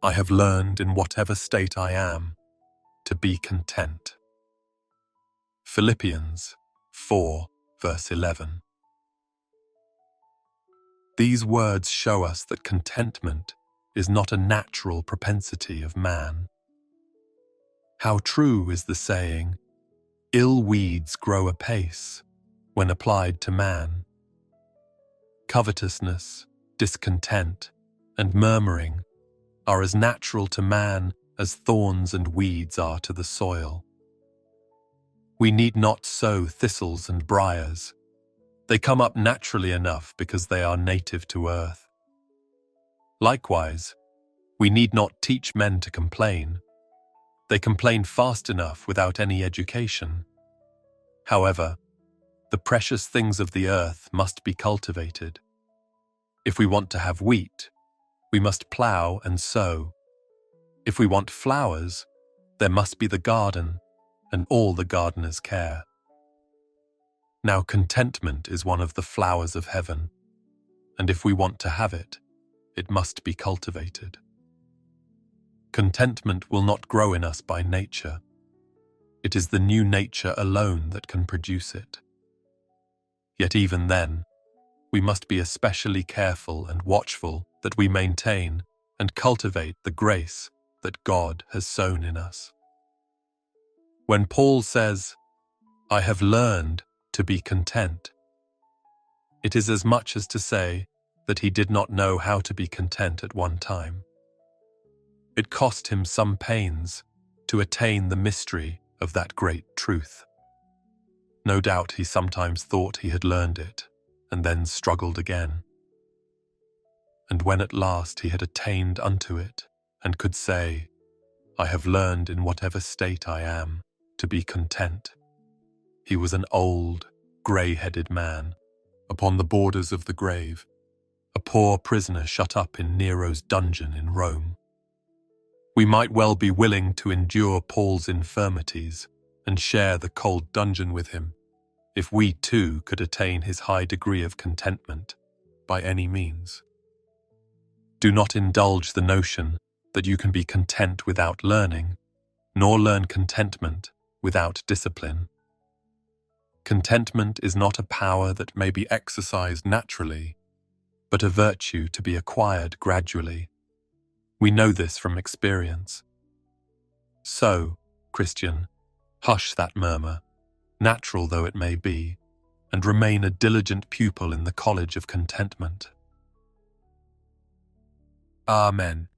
I have learned in whatever state I am to be content. Philippians 4, verse 11. These words show us that contentment is not a natural propensity of man. How true is the saying, "Ill weeds grow apace," when applied to man. Covetousness, discontent, and murmuring are as natural to man as thorns and weeds are to the soil. We need not sow thistles and briars. They come up naturally enough because they are native to earth. Likewise, we need not teach men to complain. They complain fast enough without any education. However, the precious things of the earth must be cultivated. If we want to have wheat, we must plow and sow. If we want flowers, there must be the garden and all the gardener's care. Now, contentment is one of the flowers of heaven, and if we want to have it, it must be cultivated. Contentment will not grow in us by nature. It is the new nature alone that can produce it. Yet even then, we must be especially careful and watchful that we maintain and cultivate the grace that God has sown in us. When Paul says, "I have learned to be content," it is as much as to say that he did not know how to be content at one time. It cost him some pains to attain the mystery of that great truth. No doubt he sometimes thought he had learned it, and then struggled again. And when at last he had attained unto it, and could say, "I have learned in whatever state I am to be content," he was an old, grey-headed man, upon the borders of the grave, a poor prisoner shut up in Nero's dungeon in Rome. We might well be willing to endure Paul's infirmities and share the cold dungeon with him, if we too could attain his high degree of contentment by any means. Do not indulge the notion that you can be content without learning, nor learn contentment without discipline. Contentment is not a power that may be exercised naturally, but a virtue to be acquired gradually. We know this from experience. So, Christian, hush that murmur, natural though it may be, and remain a diligent pupil in the college of contentment. Amen.